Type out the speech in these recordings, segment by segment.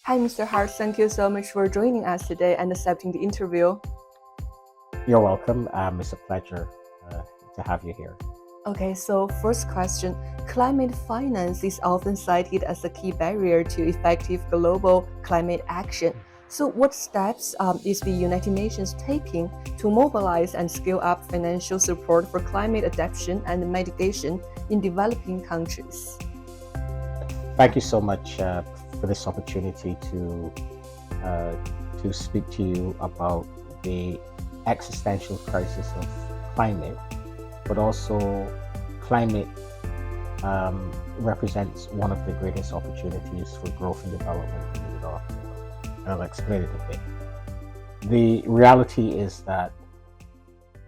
Hi, Mr. Hart. Thank you so much for joining us today and accepting the interview. You're welcome. It's a pleasure to have you here. Okay, so first question. Climate finance is often cited as a key barrier to effective global climate action. So, what steps is the United Nations taking to mobilize and scale up financial support for climate adaptation and mitigation in developing countries? Thank you so much for this opportunity uh, to speak to you about the existential crisis of climate, but also climate represents one of the greatest opportunities for growth and development in the developing world. And I'll explain it a bit. The reality is that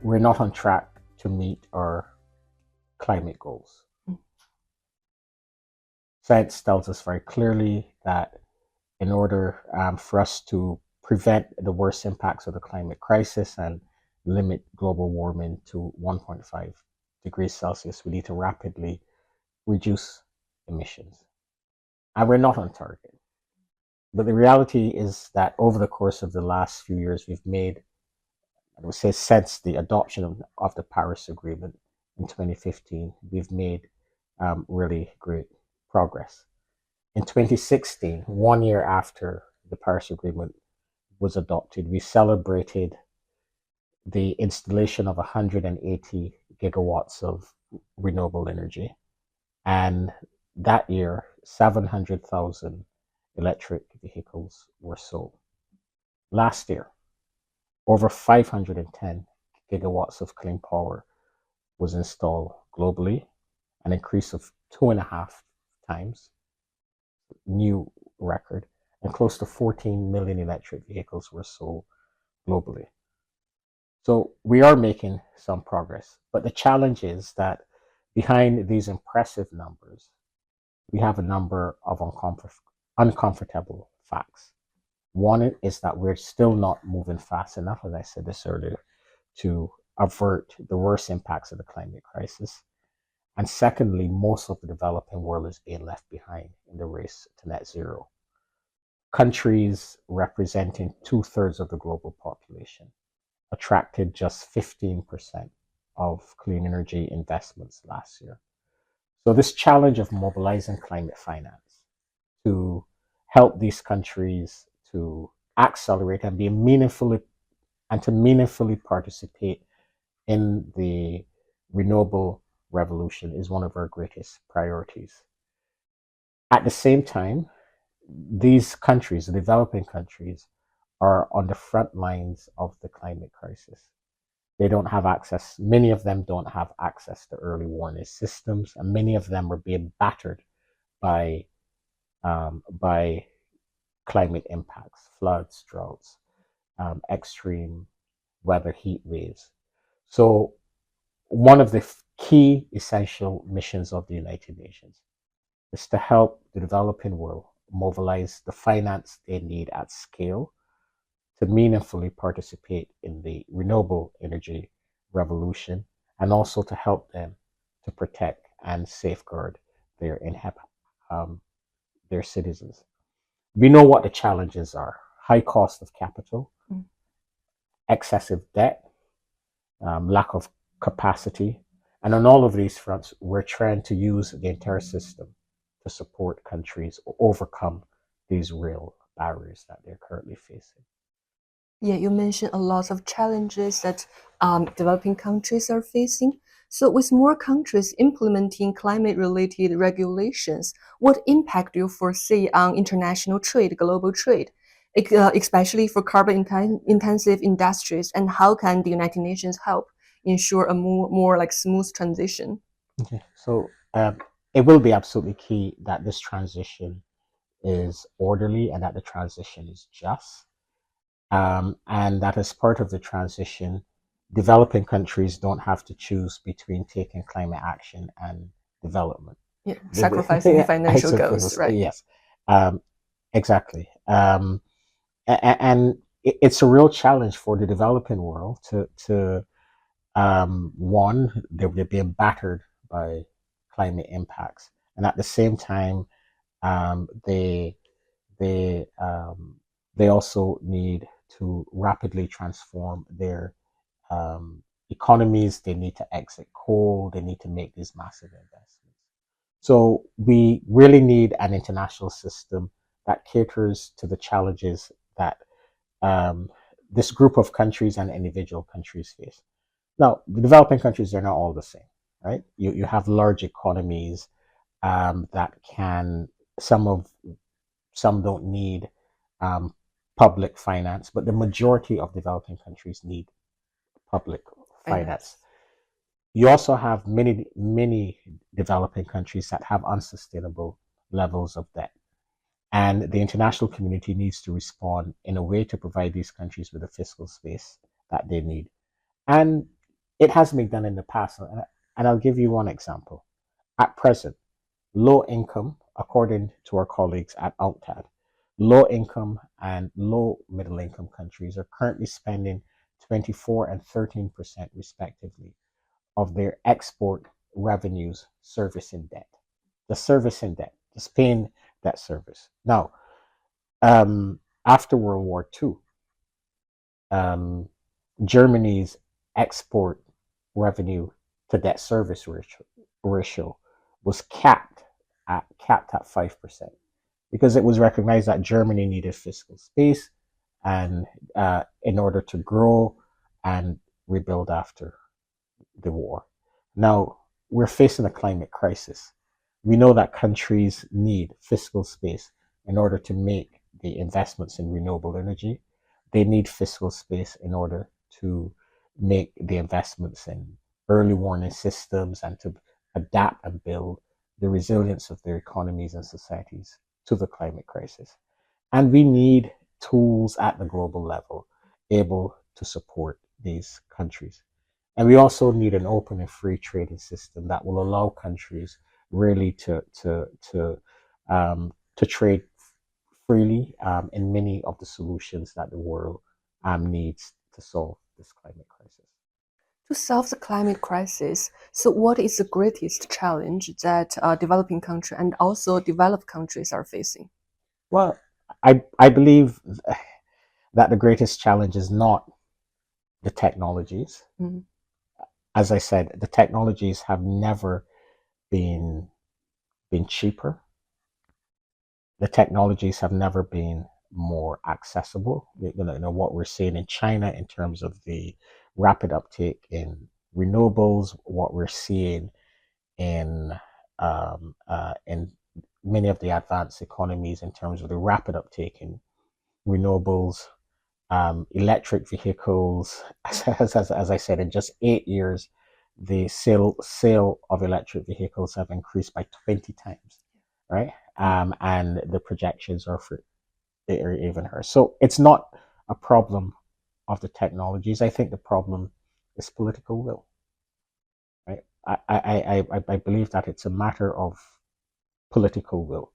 we're not on track to meet our climate goals. Science tells us very clearly that in order for us to prevent the worst impacts of the climate crisis and limit global warming to 1.5 degrees Celsius, we need to rapidly reduce emissions. And we're not on target. But the reality is that over the course of the last few years, we've made, I would say, since the adoption of the Paris Agreement in 2015, we've made really great progress. In 2016, 1 year after the Paris Agreement was adopted, we celebrated the installation of 180 gigawatts of renewable energy. And that year, 700,000 electric vehicles were sold. Last year, over 510 gigawatts of clean power was installed globally, an increase of 2.5 times, new record, and close to 14 million electric vehicles were sold globally. So we are making some progress, but the challenge is that behind these impressive numbers, we have a number of uncomfortable facts. One is that we're still not moving fast enough, as I said this earlier, to avert the worst impacts of the climate crisis. And secondly, most of the developing world is being left behind in the race to net zero. Countries representing 2/3 of the global population attracted just 15% of clean energy investments last year. So this challenge of mobilizing climate finance to help these countries to accelerate and to meaningfully participate in the renewable revolution is one of our greatest priorities. At the same time, these countries, the developing countries, are on the front lines of the climate crisis. They don't have access, many of them don't have access to early warning systems, and many of them are being battered by climate impacts, floods, droughts, extreme weather, heat waves. So one of the key essential missions of the United Nations is to help the developing world mobilize the finance they need at scale to meaningfully participate in the renewable energy revolution, and also to help them to protect and safeguard their um, their citizens. We know what the challenges are: high cost of capital, excessive debt, lack of capacity. And on all of these fronts, we're trying to use the entire system to support countries overcome these real barriers that they're currently facing. Yeah, you mentioned a lot of challenges that developing countries are facing. So, with more countries implementing climate-related regulations, what impact do you foresee on international trade, global trade, especially for carbon-intensive industries? And how can the United Nations help ensure a more like smooth transition? Okay, so it will be absolutely key that this transition is orderly and that the transition is just. And that as part of the transition, developing countries don't have to choose between taking climate action and development. Yeah, sacrificing I financial goals, suppose, right? yes, exactly. And it's a real challenge for the developing world to one, they're being battered by climate impacts, and at the same time, they they also need to rapidly transform their economies. They need to exit coal. They need to make these massive investments. So we really need an international system that caters to the challenges that um, this group of countries and individual countries face. Now, the developing countries are not all the same, right? You have large economies that can some of some don't need um, public finance, but the majority of developing countries need public finance. Finance. You also have many developing countries that have unsustainable levels of debt. And the international community needs to respond in a way to provide these countries with the fiscal space that they need. And it has been done in the past. And I'll give you one example. At present, low income, according to our colleagues at UNCTAD, low income and low middle income countries are currently spending 24 and 13% respectively of their export revenues servicing debt. The servicing debt, just paying debt service. Now, after World War II, um, Germany's export revenue to debt service ratio was capped at 5% because it was recognized that Germany needed fiscal space and in order to grow and rebuild after the war. Now, we're facing a climate crisis. We know that countries need fiscal space in order to make the investments in renewable energy. They need fiscal space in order to make the investments in early warning systems and to adapt and build the resilience of their economies and societies to the climate crisis. And we need tools at the global level able to support these countries. And we also need an open and free trading system that will allow countries really to trade freely in many of the solutions that the world needs to solve this climate crisis. To solve the climate crisis, so what is the greatest challenge that developing countries and also developed countries are facing? Well, I believe that the greatest challenge is not the technologies. Mm. As I said, the technologies have never been cheaper. The technologies have never been more accessible. What we're seeing in China in terms of the rapid uptake in renewables, what we're seeing in many of the advanced economies in terms of the rapid uptake in renewables, electric vehicles. As I said, in just 8 years, the sale of electric vehicles have increased by 20 times, right? And the projections are for even her. So it's not a problem of the technologies. I think the problem is political will, right? I believe that it's a matter of political will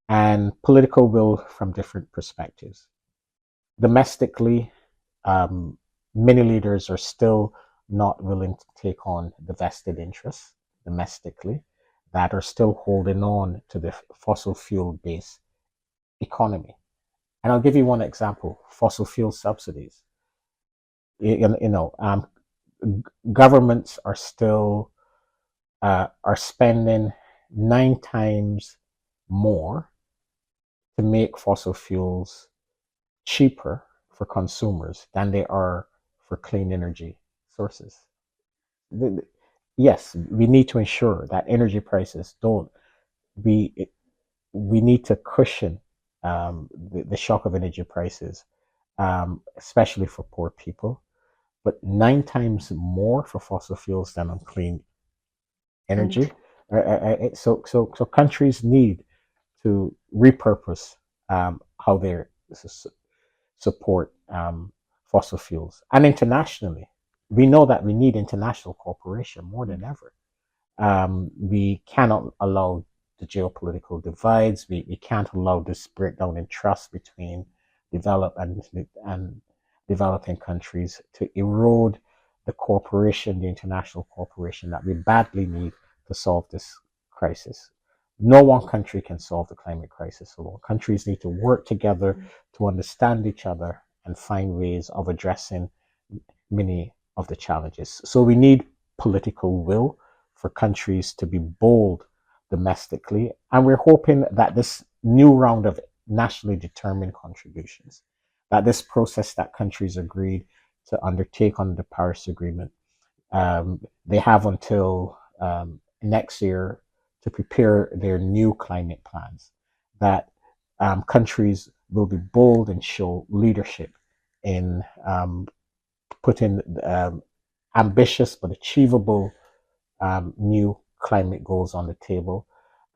and political will from different perspectives. Domestically, um, many leaders are still not willing to take on the vested interests domestically that are still holding on to the fossil fuel based economy. And I'll give you one example: fossil fuel subsidies. You know, governments are still are spending 9 times more to make fossil fuels cheaper for consumers than they are for clean energy sources. Yes, we need to ensure that energy prices don't. We we need to cushion the shock of energy prices, especially for poor people. But 9 times more for fossil fuels than on clean energy. Energy. So countries need to repurpose how they support fossil fuels. And internationally, we know that we need international cooperation more than ever. We cannot allow the geopolitical divides. We can't allow this breakdown in trust between developed and developing countries to erode the international cooperation that we badly need to solve this crisis. No one country can solve the climate crisis alone. Countries need to work together to understand each other and find ways of addressing many of the challenges. So we need political will for countries to be bold domestically. And we're hoping that this new round of nationally determined contributions, that this process that countries agreed to undertake under the Paris Agreement, they have until next year to prepare their new climate plans, that countries will be bold and show leadership in putting ambitious but achievable new climate goals on the table,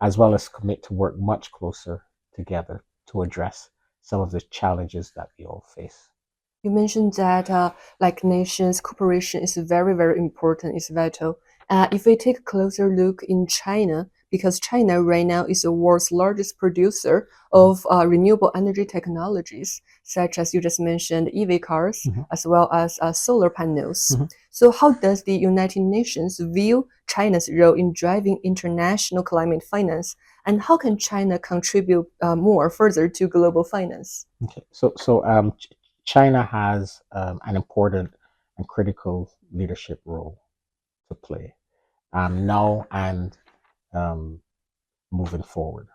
as well as commit to work much closer together to address some of the challenges that we all face. You mentioned that like nations cooperation is very, very important, it's vital. If we take a closer look in China, because China right now is the world's largest producer Mhm. of renewable energy technologies, such as you just mentioned EV cars, Mhm. as well as solar panels. Mhm. So how does the United Nations view China's role in driving international climate finance, and how can China contribute more further to global finance? Okay, so China has an important and critical leadership role to play now and um, moving forward.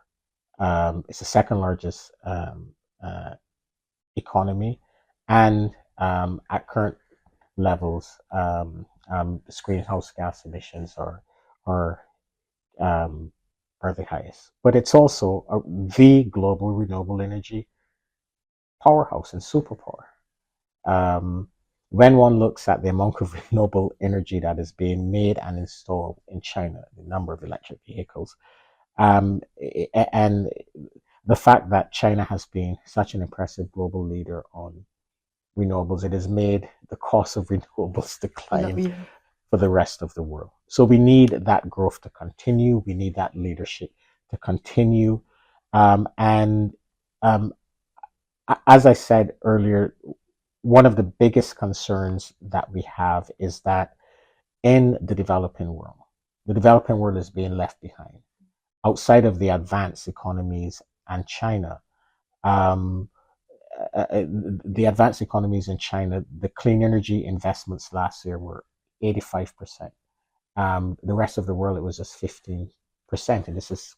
It's the second largest uh, economy, and at current levels, the greenhouse gas emissions are um, are the highest. But it's also the global renewable energy powerhouse and superpower. Um, when one looks at the amount of renewable energy that is being made and installed in China, the number of electric vehicles, and the fact that China has been such an impressive global leader on renewables, it has made the cost of renewables No, decline yeah. for the rest of the world. So we need that growth to continue. We need that leadership to continue. And um, as I said earlier, one of the biggest concerns that we have is that in the developing world is being left behind. Outside of the advanced economies and China, um, the advanced economies in China, the clean energy investments last year were 85%. The rest of the world, it was just 15%. And this is,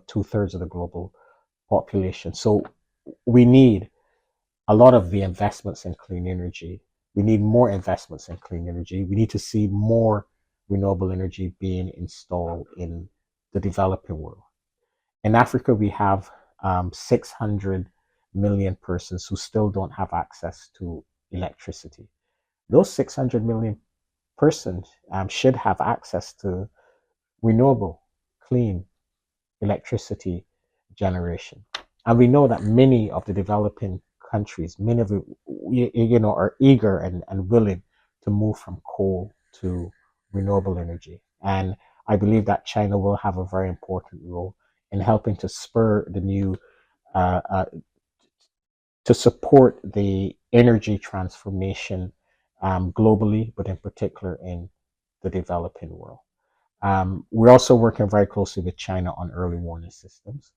two-thirds of the global population. So we need a lot of the investments in clean energy. We need more investments in clean energy. We need to see more renewable energy being installed in the developing world. In Africa, we have 600 million persons who still don't have access to electricity. Those 600 million persons should have access to renewable, clean electricity generation. And we know that many of the developing countries, many of the, are eager and willing to move from coal to renewable energy. And I believe that China will have a very important role in helping to spur the new, uh, uh, to support the energy transformation globally, but in particular in the developing world. We're also working very closely with China on early warning systems.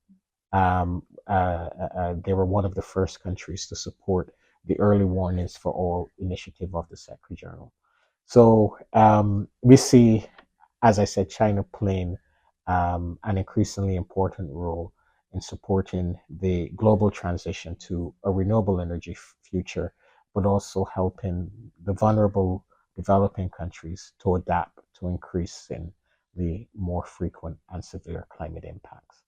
They were one of the first countries to support the early warnings for all initiative of the Secretary General. So we see, as I said, China playing an increasingly important role in supporting the global transition to a renewable energy future, but also helping the vulnerable developing countries to adapt to increasing the more frequent and severe climate impacts.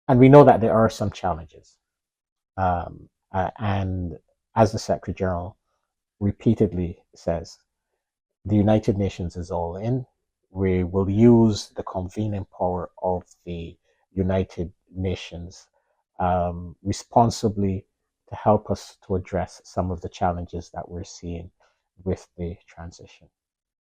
And we know that there are some challenges. And as the Secretary General repeatedly says, the United Nations is all in. We will use the convening power of the United Nations responsibly to help us to address some of the challenges that we're seeing with the transition.